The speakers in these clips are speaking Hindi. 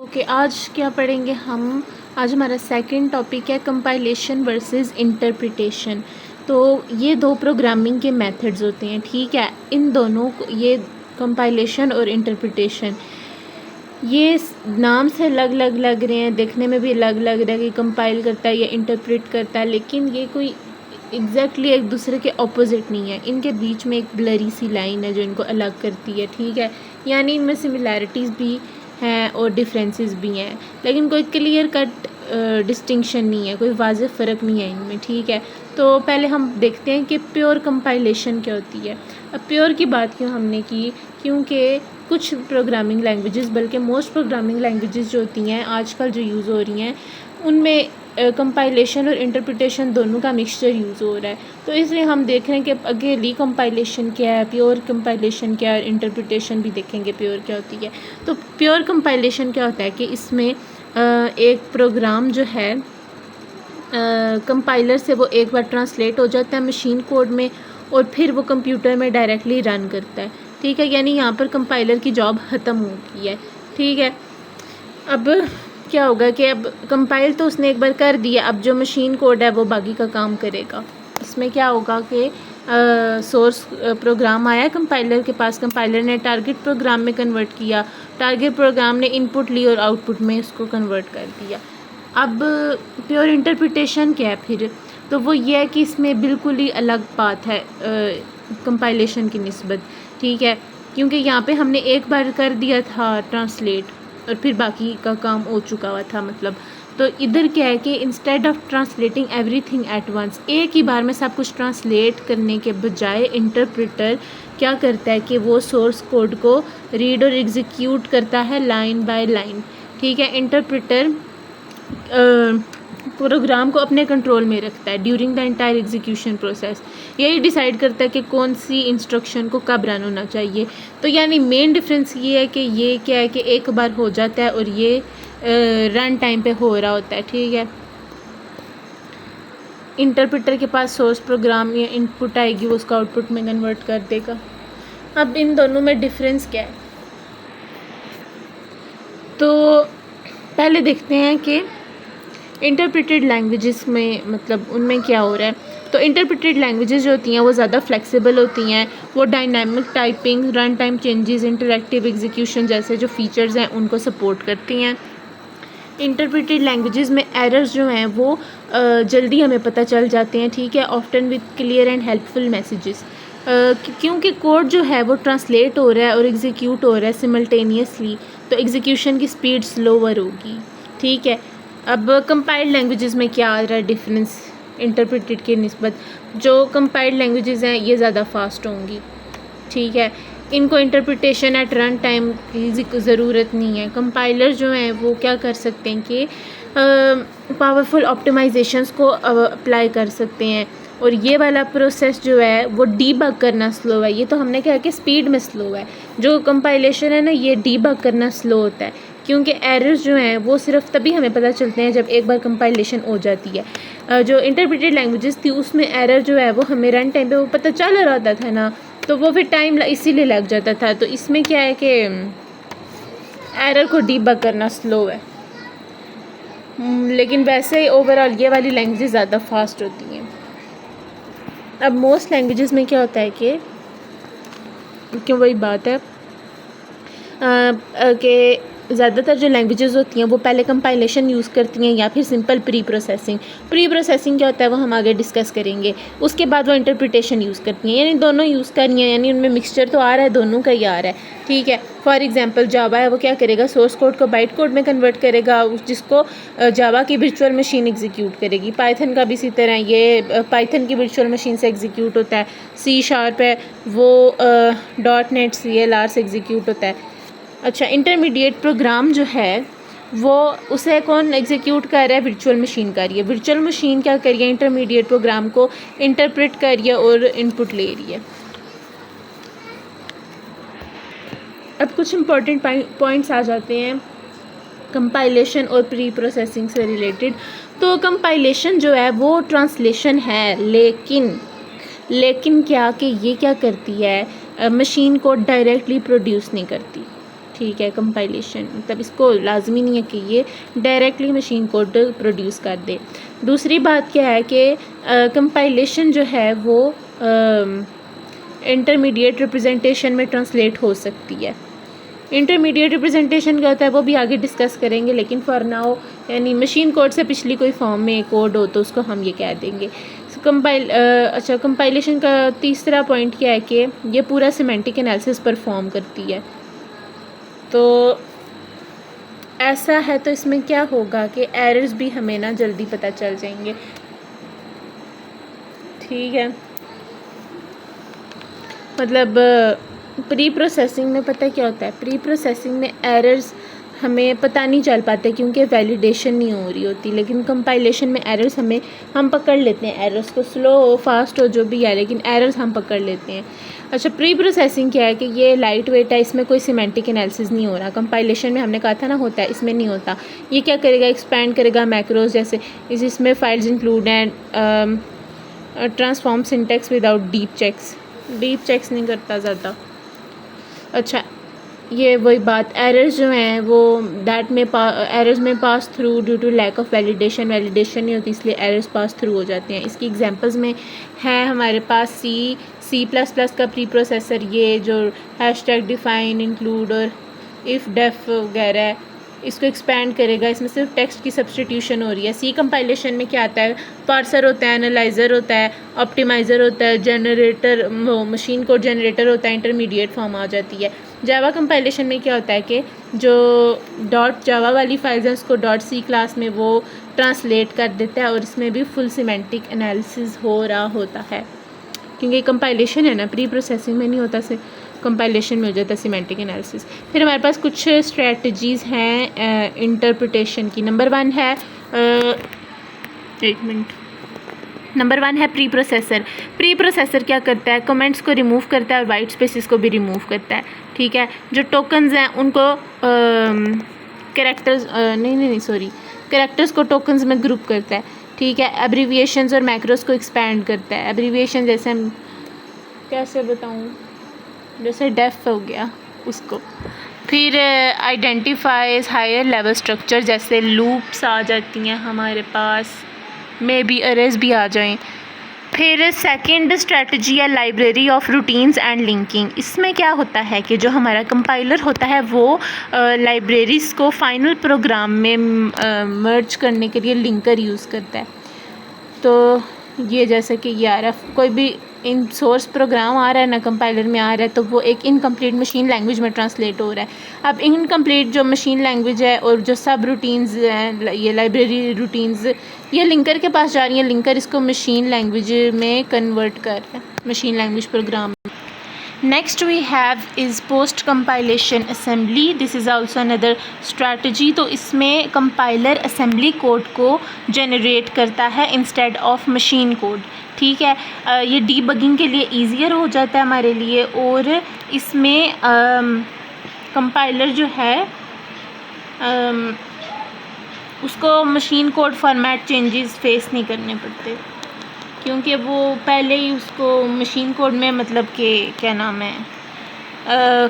ओके, आज क्या पढ़ेंगे हम। आज हमारा सेकंड टॉपिक है कंपाइलेशन वर्सेस इंटरप्रिटेशन। तो ये दो प्रोग्रामिंग के मेथड्स होते हैं, ठीक है। इन दोनों को, ये कंपाइलेशन और इंटरप्रिटेशन, ये नाम से अलग अलग लग रहे हैं, देखने में भी अलग लग रहा है कि कंपाइल करता है या इंटरप्रेट करता है, लेकिन ये कोई एग्जैक्टली एक दूसरे के ऑपोजिट नहीं है। इनके बीच में एक ब्लरी सी लाइन है जो इनको अलग करती है, ठीक है। यानी इनमें सिमिलैरिटीज़ भी हैं और डिफरेंसेस भी हैं, लेकिन कोई क्लियर कट डिस्टिंक्शन नहीं है, कोई वाज़ेह फ़र्क नहीं है इनमें, ठीक है। तो पहले हम देखते हैं कि प्योर कंपाइलेशन क्या होती है। अब प्योर की बात क्यों हमने की, क्योंकि कुछ प्रोग्रामिंग लैंग्वेजेस, बल्कि मोस्ट प्रोग्रामिंग लैंग्वेजेस जो होती हैं आजकल जो यूज़ हो रही हैं, उनमें कंपाइलेशन और इंटरप्रिटेशन दोनों का मिक्सचर यूज़ हो रहा है। तो इसलिए हम देख रहे हैं कि अकेली कंपाइलेशन क्या है, प्योर कंपाइलेशन क्या है, इंटरप्रिटेशन भी देखेंगे प्योर क्या होती है। तो प्योर कंपाइलेशन क्या होता है कि इसमें एक प्रोग्राम जो है कंपाइलर से वो एक बार ट्रांसलेट हो जाता है मशीन कोड में और फिर वो कंप्यूटर में डायरेक्टली रन करता है, ठीक है। यानी यहाँ पर कंपाइलर की जॉब ख़त्म हो गई है, ठीक है। अब क्या होगा कि अब कंपाइल तो उसने एक बार कर दिया, अब जो मशीन कोड है वो बाकी का काम करेगा। इसमें क्या होगा कि सोर्स प्रोग्राम आया कंपाइलर के पास, कंपाइलर ने टारगेट प्रोग्राम में कन्वर्ट किया, टारगेट प्रोग्राम ने इनपुट ली और आउटपुट में उसको कन्वर्ट कर दिया। अब प्योर इंटरप्रिटेशन क्या है फिर, तो वो ये है कि इसमें बिल्कुल ही अलग बात है कंपाइलेशन की निस्बत, ठीक है। क्योंकि यहाँ पे हमने एक बार कर दिया था ट्रांसलेट और फिर बाकी का काम हो चुका हुआ था, मतलब। तो इधर क्या है कि instead of translating everything at once, एक ही बार में सब कुछ ट्रांसलेट करने के बजाय इंटरप्रेटर क्या करता है कि वो सोर्स कोड को रीड और एग्जीक्यूट करता है लाइन बाय लाइन, ठीक है। इंटरप्रेटर प्रोग्राम को अपने कंट्रोल में रखता है during the entire execution process. यही डिसाइड करता है कि कौन सी इंस्ट्रक्शन को कब रन होना चाहिए। तो यानी मेन डिफरेंस ये है कि ये क्या है कि एक बार हो जाता है और ये रन टाइम पे हो रहा होता है, ठीक है। इंटरप्रेटर के पास सोर्स प्रोग्राम या इनपुट आएगी, वो उसको आउटपुट में कन्वर्ट कर देगा। अब इन दोनों में डिफरेंस क्या है, तो पहले देखते हैं कि इंटरप्रेटेड लैंग्वेजेस में मतलब उनमें क्या हो रहा है। तो इंटरप्रेटेड लैंग्वेजेस जो होती हैं वो ज़्यादा फ्लेक्सिबल होती हैं, वो dynamic typing, run time changes, interactive execution जैसे जो फीचर्स हैं उनको सपोर्ट करती हैं। इंटरप्रेटेड लैंग्वेजेस में एरर्स जो हैं वो जल्दी हमें पता चल जाते हैं, ठीक है, often with clear and helpful messages. क्योंकि कोड जो है वो ट्रांसलेट हो रहा है और एग्जीक्यूट हो रहा है सिमल्टेनियसली, तो एग्जीक्यूशन की स्पीड स्लोअर होगी, ठीक है। अब कंपाइल्ड लैंग्वेजेस में क्या आ रहा है डिफरेंस इंटरप्रेटेड के निस्बत, जो कंपाइल्ड लैंग्वेजेस हैं ये ज़्यादा फास्ट होंगी, ठीक है। इनको इंटरप्रिटेशन एट रन टाइम की ज़रूरत नहीं है। कंपाइलर जो हैं वो क्या कर सकते हैं कि पावरफुल ऑप्टिमाइजेशंस को अप्लाई कर सकते हैं, और ये वाला प्रोसेस जो है वो डीबग करना स्लो है। ये तो हमने कहा कि स्पीड में स्लो है, जो कंपाइलेशन है ना ये डीबग करना स्लो होता है, क्योंकि एरर्स जो हैं वो सिर्फ तभी हमें पता चलते हैं जब एक बार कंपाइलेशन हो जाती है। जो इंटरप्रेटेड लैंग्वेजेस थी उसमें एरर जो है वो हमें रन टाइम पे वो पता चल रहा होता था ना, तो वो फिर टाइम इसीलिए लग जाता था। तो इसमें क्या है कि एरर को डीबग करना स्लो है, लेकिन वैसे ही ओवरऑल ये वाली लैंग्वेजेस ज़्यादा फास्ट होती हैं। अब मोस्ट लैंग्वेजेस में क्या होता है कि क्यों वही बात है कि ज़्यादातर जो लैंग्वेजेस होती हैं वो पहले कंपाइलेशन यूज़ करती हैं या फिर simple pre processing. Pre processing क्या होता है वो हम आगे डिस्कस करेंगे। उसके बाद वो इंटरप्रिटेशन यूज़ करती हैं, यानी दोनों यूज़ कर रही हैं, यानी उनमें मिक्सचर तो आ रहा है, दोनों का ही आ रहा है, ठीक है। फॉर एग्जांपल जावा है, वो क्या करेगा, सोर्स कोड को बाइट कोड में कन्वर्ट करेगा, जिसको जावा की वर्चुअल मशीन एग्जीक्यूट करेगी। पाइथन का भी इसी तरह, ये पाइथन की वर्चुअल मशीन से एग्जीक्यूट होता है। सी शार्प है वो .NET CLR से एग्जीक्यूट होता है। अच्छा, इंटरमीडिएट प्रोग्राम जो है वो उसे कौन एग्जीक्यूट कर रहा है, वर्चुअल मशीन कर रही है। वर्चुअल मशीन क्या कर रही है, इंटरमीडिएट प्रोग्राम को इंटरप्रेट कर रही है और इनपुट ले रही है। अब कुछ इंपॉर्टेंट पॉइंट्स आ जाते हैं कंपाइलेशन और प्री प्रोसेसिंग से रिलेटेड। तो कंपाइलेशन जो है वो ट्रांसलेशन है, लेकिन क्या कि ये क्या करती है, मशीन को डायरेक्टली प्रोड्यूस नहीं करती, ठीक है। कंपाइलेशन मतलब इसको लाजमी नहीं है कि ये डायरेक्टली मशीन कोड प्रोड्यूस कर दे। दूसरी बात क्या है कि कंपाइलेशन जो है वो इंटरमीडिएट रिप्रेजेंटेशन में ट्रांसलेट हो सकती है। इंटरमीडिएट रिप्रेजेंटेशन क्या होता है वो भी आगे डिस्कस करेंगे, लेकिन फॉर नाउ यानी मशीन कोड से पिछली कोई फॉर्म में कोड हो तो उसको हम ये कह देंगे। अच्छा, कंपाइलेशन का तीसरा पॉइंट क्या है कि ये पूरा सिमेंटिक एनालिसिस परफॉर्म करती है। तो ऐसा है तो इसमें क्या होगा कि एरर्स भी हमें ना जल्दी पता चल जाएंगे, ठीक है। मतलब प्री प्रोसेसिंग में पता क्या होता है, प्री प्रोसेसिंग में एरर्स हमें पता नहीं चल पाते क्योंकि वैलिडेशन नहीं हो रही होती, लेकिन कंपाइलेशन में एरर्स हम पकड़ लेते हैं। एरर्स को स्लो हो फास्ट हो जो भी है, लेकिन एरर्स हम पकड़ लेते हैं। अच्छा, प्री प्रोसेसिंग क्या है कि ये लाइट वेट है, इसमें कोई सिमेंटिक एनालिसिस नहीं हो रहा। कंपाइलेशन में हमने कहा था ना होता है, इसमें नहीं होता। ये क्या करेगा, एक्सपैंड करेगा मैक्रोज जैसे इसमें फाइल्स इंक्लूड हैं, transform syntax without deep checks नहीं करता ज़्यादा। अच्छा, ये वही बात, एरर्स जो हैं वो एरर्स में pass through due to lack of validation नहीं होती, इसलिए एरर्स पास थ्रू हो जाते हैं। इसकी एग्जांपल्स में है हमारे पास C++ का प्री प्रोसेसर, ये जो हैशटैग डिफाइन इंक्लूड और इफ़ डेफ वगैरह है, इसको एक्सपैंड करेगा। इसमें सिर्फ टेक्स्ट की सब्सटीट्यूशन हो रही है। सी कंपाइलेशन में क्या आता है, पार्सर होता है, एनालाइज़र होता है, ऑप्टिमाइज़र होता है, जनरेटर मशीन कोड जनरेटर होता है, इंटरमीडिएट फॉर्म आ जाती है। जावा कंपाइलेशन में क्या होता है कि जो .java वाली फाइल्स हैं उसको .c क्लास में वो ट्रांसलेट कर देता है, और इसमें भी फुल सिमेंटिक एनालिसिस हो रहा होता है, क्योंकि कंपाइलेशन है ना, प्री प्रोसेसिंग में नहीं होता, से कंपाइलेशन में हो जाता है सिमेंटिक एनालिसिस। फिर हमारे पास कुछ स्ट्रेटजीज़ हैं इंटरप्रिटेशन की। नंबर वन है प्री प्रोसेसर। प्री प्रोसेसर क्या करता है, कमेंट्स को रिमूव करता है और वाइट स्पेसिस को भी रिमूव करता है, ठीक है। जो टोकन्स हैं उनको कैरेक्टर्स को टोकन्स में ग्रुप करता है, ठीक है। एब्रीविएशंस और मैक्रोस को एक्सपैंड करता है। एब्रीविएशन जैसे हम कैसे बताऊँ, जैसे डेफ हो गया उसको। फिर आइडेंटिफाइज हायर लेवल स्ट्रक्चर, जैसे लूप्स आ जाती हैं हमारे पास, मे बी अरेज भी आ जाएं। फिर सेकंड स्ट्रेटजी है library of routines and linking. इसमें क्या होता है कि जो हमारा कंपाइलर होता है वो लाइब्रेरीज़ को फाइनल प्रोग्राम में मर्ज करने के लिए लिंकर यूज़ करता है। तो ये जैसे कि कोई भी इन सोर्स प्रोग्राम आ रहा है ना, कंपाइलर में आ रहा है, तो वो एक इनकम्प्लीट मशीन लैंग्वेज में ट्रांसलेट हो रहा है। अब इनकम्प्लीट जो मशीन लैंग्वेज है और जो सब रूटीन्स हैं, ये लाइब्रेरी रूटीन्स, ये लिंकर के पास जा रही हैं। लिंकर इसको मशीन लैंग्वेज में कन्वर्ट कर रहा है, machine language program. Next we have is post compilation assembly. This is also another strategy. तो इसमें कंपाइलर असेंबली कोड को जनरेट करता है इंस्टेड ऑफ मशीन कोड, ठीक है। ये डीबगिंग के लिए ईजियर हो जाता है हमारे लिए, और इसमें कंपाइलर जो है उसको machine code format changes face नहीं करने पड़ते, क्योंकि वो पहले ही उसको मशीन कोड में, मतलब कि क्या नाम है,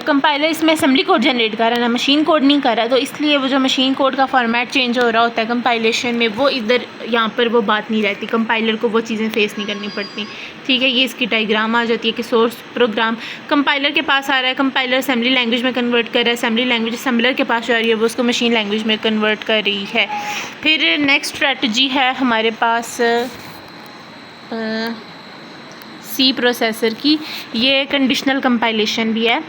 कंपाइलर इसमें असेंबली कोड जनरेट कर रहा है ना, मशीन कोड नहीं कर रहा, तो इसलिए वो जो मशीन कोड का फॉर्मेट चेंज हो रहा होता है कंपाइलेशन में, वो इधर यहाँ पर वो बात नहीं रहती, कंपाइलर को वो चीज़ें फेस नहीं करनी पड़ती, ठीक है। ये इसकी डायग्राम आ जाती है कि सोर्स प्रोग्राम कंपाइलर के पास आ रहा है, कंपाइलर असेंबली लैंग्वेज में कन्वर्ट कर रहा है, असेंबली लैंग्वेज असेंबलर के पास जा रही है, वो उसको मशीन लैंग्वेज में कन्वर्ट कर रही है। फिर नेक्स्ट स्ट्रेटजी है हमारे पास सी प्रोसेसर की, ये कंडीशनल कंपाइलेशन भी है।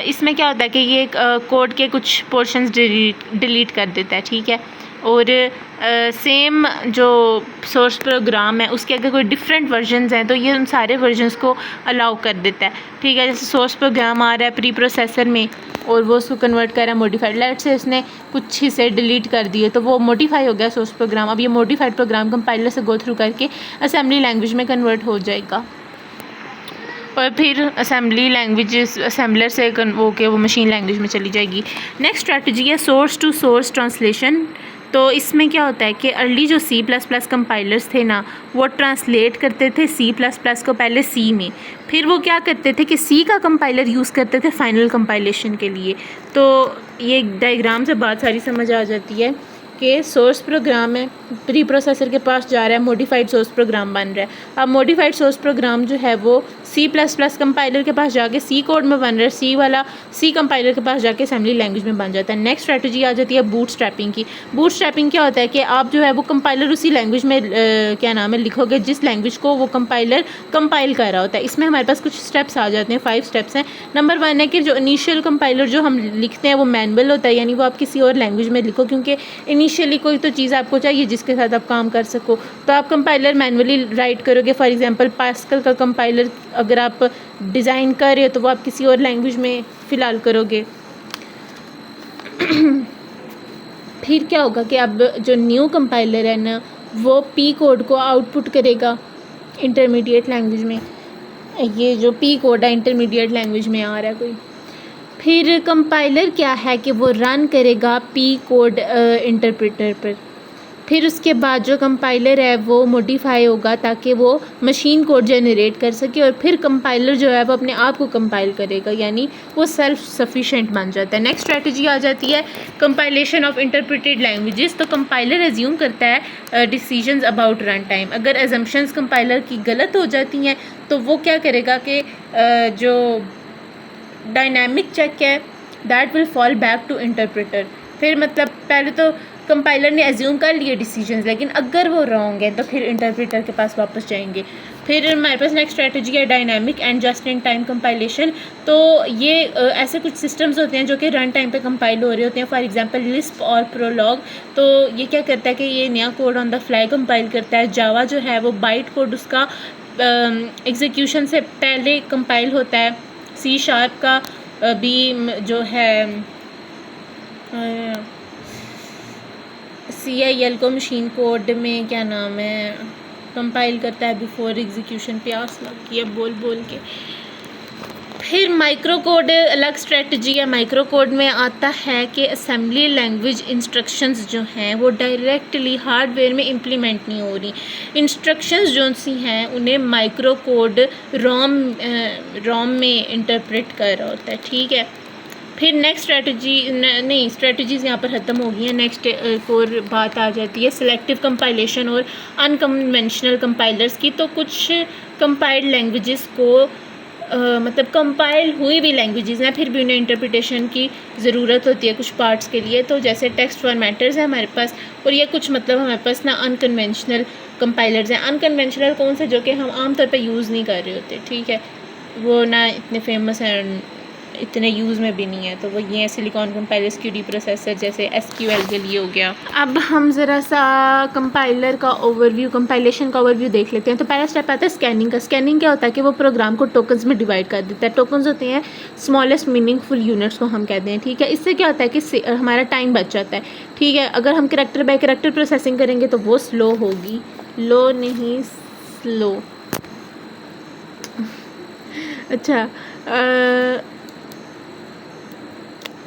इसमें क्या होता है कि ये कोड के कुछ पोर्शंस डिलीट कर देता है, ठीक है, और सेम जो सोर्स प्रोग्राम है उसके अगर कोई डिफरेंट वर्जन्स हैं तो ये उन सारे वर्जन्स को अलाउ कर देता है, ठीक है। जैसे सोर्स प्रोग्राम आ रहा है प्री प्रोसेसर में और वो उसको कन्वर्ट कर रहा है मॉडिफाइड, लेट से उसने कुछ हिस्से डिलीट कर दिए तो वो मॉडिफाई हो गया सोर्स प्रोग्राम। अब ये मॉडिफाइड प्रोग्राम कंपाइलर से गो थ्रू करके असेंबली लैंग्वेज में कन्वर्ट हो जाएगा, और फिर असेंबली लैंग्वेज असेंबलर से वो मशीन लैंग्वेज में चली जाएगी। नेक्स्ट स्ट्रेटजी है सोर्स टू सोर्स ट्रांसलेशन। तो इसमें क्या होता है कि अर्ली जो C++ कंपाइलर्स थे ना, वो ट्रांसलेट करते थे C++ को पहले C में, फिर वो क्या करते थे कि C का कंपाइलर यूज़ करते थे फाइनल कंपाइलेशन के लिए। तो ये डायग्राम से बात सारी समझ आ जाती है कि सोर्स प्रोग्राम है, प्री प्रोसेसर के पास जा रहा है, मॉडिफाइड सोर्स प्रोग्राम बन रहा है। अब मॉडिफाइड सोर्स प्रोग्राम जो है वो C++ कंपाइलर के पास जाके C कोड में बन रहा है, C वाला C कंपाइलर के पास जाके असेंबली लैंग्वेज में बन जाता है। नेक्स्ट स्ट्रेटजी आ जाती है बूट स्ट्रैपिंग की। बूट स्ट्रैपिंग क्या होता है कि आप जो है वो कंपाइलर उसी लैंग्वेज में क्या नाम है लिखोगे जिस लैंग्वेज को वो कंपाइलर कंपाइल कर रहा होता है। इसमें हमारे पास कुछ स्टेप्स आ जाते हैं, 5 स्टेप्स हैं। नंबर 1 है कि जो इनिशियल कंपाइलर जो हम लिखते हैं वो मैनुअल होता है, यानी वो आप किसी और लैंग्वेज में लिखो, क्योंकि इनिशियली कोई तो चीज़ आपको चाहिए जिसके साथ आप काम कर सको। तो आप कंपाइलर मैनुअली राइट करोगे। फॉर एग्जांपल पास्कल का कंपाइलर अगर आप डिज़ाइन कर रहे हो तो वो आप किसी और लैंग्वेज में फ़िलहाल करोगे। फिर क्या होगा कि अब जो न्यू कंपाइलर है ना, वो P कोड को आउटपुट करेगा इंटरमीडिएट लैंग्वेज में। ये जो P कोड है इंटरमीडिएट लैंग्वेज में आ रहा है कोई। फिर कंपाइलर क्या है कि वो रन करेगा P कोड इंटरप्रेटर पर। फिर उसके बाद जो कंपाइलर है वो मॉडिफाई होगा ताकि वो मशीन कोड जनरेट कर सके, और फिर कंपाइलर जो है वो अपने आप को कंपाइल करेगा, यानी वो सेल्फ सफिशिएंट बन जाता है। नेक्स्ट स्ट्रेटजी आ जाती है कंपाइलेशन ऑफ इंटरप्रेटेड लैंग्वेजेस। तो कंपाइलर एज्यूम करता है डिसीजंस अबाउट रन टाइम। अगर एजम्पशंस कंपाइलर की गलत हो जाती हैं तो वो क्या करेगा कि जो डायनामिक चेक है that will fall back to interpreter. फिर मतलब पहले तो कंपाइलर ने एज्यूम कर लिए डिसीजंस, लेकिन अगर वो रॉन्ग है तो फिर इंटरप्रेटर के पास वापस जाएंगे। फिर हमारे पास नेक्स्ट स्ट्रेटजी है dynamic and just in time compilation. तो ये ऐसे कुछ सिस्टम्स होते हैं जो कि रन टाइम पे कंपाइल हो रहे होते हैं। फॉर एग्जांपल लिस्प और प्रोलॉग। तो ये क्या करता है कि ये नया code on the fly compile करता है। जावा जो है वो बाइट कोड उसका एग्जीक्यूशन से पहले कंपाइल होता है। C# का भी जो है CIL को मशीन कोड में क्या नाम है कंपाइल करता है बिफोर एग्जीक्यूशन। प्यास लग गई है बोल बोल के। फिर माइक्रो कोड अलग स्ट्रेटजी है। माइक्रो कोड में आता है कि असेंबली लैंग्वेज इंस्ट्रक्शंस जो हैं वो डायरेक्टली हार्डवेयर में इम्प्लीमेंट नहीं हो रही। इंस्ट्रक्शंस जो सी हैं उन्हें माइक्रो कोड रोम में इंटरप्रेट कर रहा होता है, ठीक है। फिर नेक्स्ट स्ट्रेटजीज़ यहाँ पर ख़त्म हो गई हैं। नेक्स्ट एक और बात आ जाती है सिलेक्टिव कंपाइलेशन और अनकन्वेंशनल कंपाइलर्स की। तो कुछ कंपाइल्ड लैंग्वेजेस को मतलब कंपाइल हुई भी लैंग्वेजेस हैं फिर भी उन्हें इंटरप्रिटेशन की ज़रूरत होती है कुछ पार्ट्स के लिए। तो जैसे टेक्स्ट फॉर्मेटर्स है हमारे पास, और ये कुछ मतलब हमारे पास ना अनकन्वेंशनल कंपाइलर्स हैं। अनकन्वेंशनल कौन से, जो कि हम आमतौर पे यूज़ नहीं कर रहे होते, ठीक है, वो ना इतने फेमस हैं, इतने यूज़ में भी नहीं है। तो वो ये है सिलिकॉन कंपाइलर, SQD प्रोसेसर जैसे SQL के लिए हो गया। अब हम ज़रा सा कंपाइलर का ओवरव्यू, कंपाइलेशन का ओवरव्यू देख लेते हैं। तो पहला स्टेप आता है स्कैनिंग का। स्कैनिंग क्या होता है कि वो प्रोग्राम को टोकन्स में डिवाइड कर देता है। टोकन्स होते हैं स्मॉलेस्ट मीनिंगफुल यूनिट्स को हम कहते हैं, ठीक है। इससे क्या होता है कि हमारा टाइम बच जाता है, ठीक है। अगर हम कैरेक्टर बाय कैरेक्टर प्रोसेसिंग करेंगे तो वो स्लो होगी, लो नहीं स्लो। अच्छा,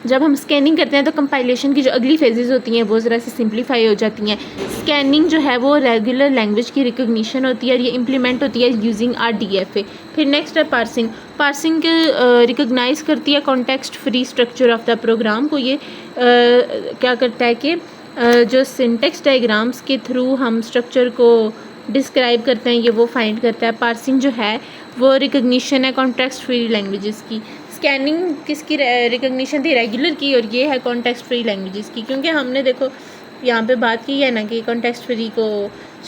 जब हम स्कैनिंग करते हैं तो कंपाइलेशन की जो अगली फेजेस होती हैं वो ज़रा से सिंप्लीफाई हो जाती हैं। स्कैनिंग जो है वो रेगुलर लैंग्वेज की रिकॉग्निशन होती है और ये इम्प्लीमेंट होती है यूजिंग RDFA। फिर नेक्स्ट है पार्सिंग। पार्सिंग रिकॉग्नाइज करती है context free structure of the program को। ये क्या करता है कि जो सिंटेक्स डायग्राम्स के थ्रू हम स्ट्रक्चर को डिस्क्राइब करते हैं ये वो फाइंड करता है। पार्सिंग जो है वो रिकॉग्निशन है कॉन्टेक्स्ट फ्री लैंग्वेजेस की। स्कैनिंग किसकी रिकॉग्निशन थी, रेगुलर की, और ये है कॉन्टेक्स्ट फ्री लैंग्वेजेस की। क्योंकि हमने देखो यहाँ पे बात की है ना कि कॉन्टेक्स्ट फ्री को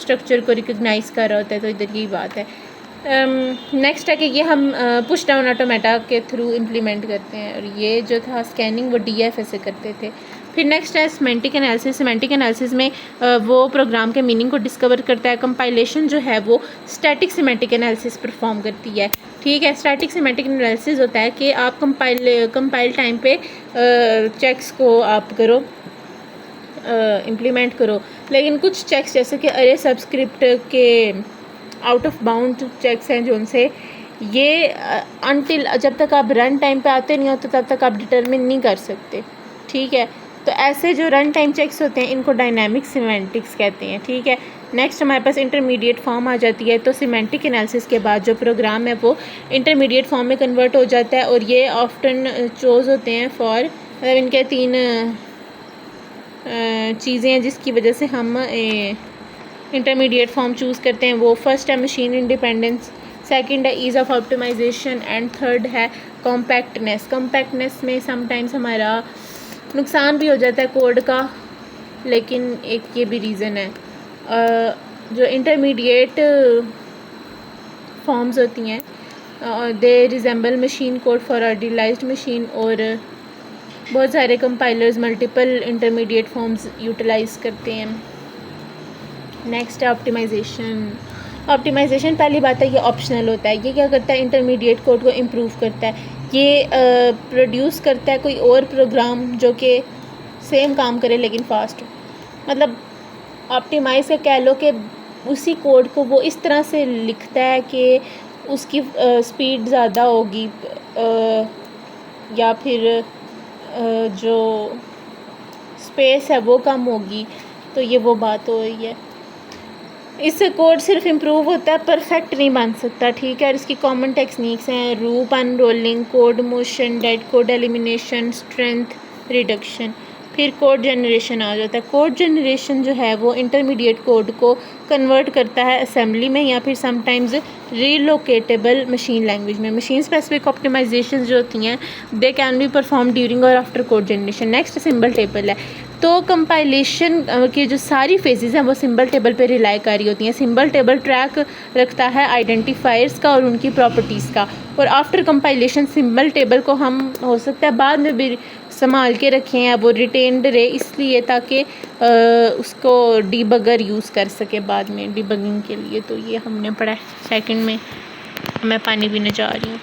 स्ट्रक्चर को रिकॉग्नाइज कर रहा होता है, तो इधर की बात है। नेक्स्ट है कि ये हम पुश डाउन ऑटोमेटा के थ्रू इम्प्लीमेंट करते हैं, और ये जो था स्कैनिंग वो DFA से करते थे। फिर नेक्स्ट है सिमेंटिक एनालिसिस। सिमेंटिक एनालिसिस में वो प्रोग्राम के मीनिंग को डिस्कवर करता है। कंपाइलेशन जो है वो स्टैटिक सिमेंटिक एनालिसिस परफॉर्म करती है, ठीक है। स्टैटिक सिमेंटिक एनालिसिस होता है कि आप कंपाइल टाइम पे चेक्स को आप करो, इम्प्लीमेंट करो, लेकिन कुछ चेक्स जैसे कि अरे सबस्क्रिप्ट के आउट ऑफ बाउंड चेक्स हैं जो उनसे ये अनटिल जब तक आप रन टाइम पे आते नहीं हो तो तब तक आप डिटरमिन नहीं कर सकते, ठीक है। तो ऐसे जो रन टाइम चेक्स होते हैं इनको डायनामिक सिमेंटिक्स कहते हैं, ठीक है। नेक्स्ट हमारे पास इंटरमीडिएट फॉर्म आ जाती है। तो सिमेंटिक एनालिसिस के बाद जो प्रोग्राम है वो इंटरमीडिएट फॉर्म में कन्वर्ट हो जाता है, और ये ऑफ्टन चोज होते हैं फॉर, मतलब इनके 3 चीज़ें हैं जिसकी वजह से हम इंटरमीडिएट फॉर्म चूज़ करते हैं। वो फर्स्ट है मशीन इंडिपेंडेंस, सेकंड है ease of optimisation, and third है कॉम्पैक्टनेस। कॉम्पैक्टनेस में समटाइम्स हमारा नुकसान भी हो जाता है कोड का, लेकिन एक ये भी रीज़न है। जो इंटरमीडिएट फॉर्म्स होती हैं they resemble machine code for idealised machine, और बहुत सारे compilers multiple intermediate forms utilise करते हैं। नेक्स्ट है ऑप्टिमाइजेशन। ऑप्टिमाइजेशन पहली बात है ये ऑप्शनल होता है। ये क्या करता है, इंटरमीडिएट कोड को इम्प्रूव करता है। ये प्रोड्यूस करता है कोई और प्रोग्राम जो कि सेम काम करे लेकिन फास्ट हो। मतलब ऑप्टिमाइज से कह लो कि उसी कोड को वो इस तरह से लिखता है कि उसकी स्पीड ज़्यादा होगी, या फिर जो स्पेस है वो कम होगी। तो ये वो बात हो रही है। इससे कोड सिर्फ इम्प्रूव होता है, परफेक्ट नहीं बन सकता, ठीक है। और इसकी कॉमन टेक्निक्स हैं loop unrolling, code motion, dead code elimination, strength reduction. फिर कोड जनरेशन आ जाता है। कोड जनरेशन जो है वो इंटरमीडिएट कोड को कन्वर्ट करता है असेंबली में, या फिर समटाइम्स रीलोकेटेबल मशीन लैंग्वेज में। मशीन स्पेसिफिक ऑप्टिमाइजेशन जो होती हैं they can be perform during और after code generation. Next symbol table है। तो कंपाइलेशन की जो सारी फेजेस हैं वो सिंबल टेबल पे रिलाई कर रही होती हैं। सिंबल टेबल ट्रैक रखता है आइडेंटिफायर्स का और उनकी प्रॉपर्टीज़ का, और आफ्टर कंपाइलेशन सिंबल टेबल को हम हो सकता है बाद में भी संभाल के रखें या वो रिटेन्ड रहे, इसलिए ताकि उसको डीबगर यूज़ कर सके बाद में डीबगिंग के लिए। तो ये हमने पढ़ा है। सेकंड में मैं पानी पीने जा रही हूँ।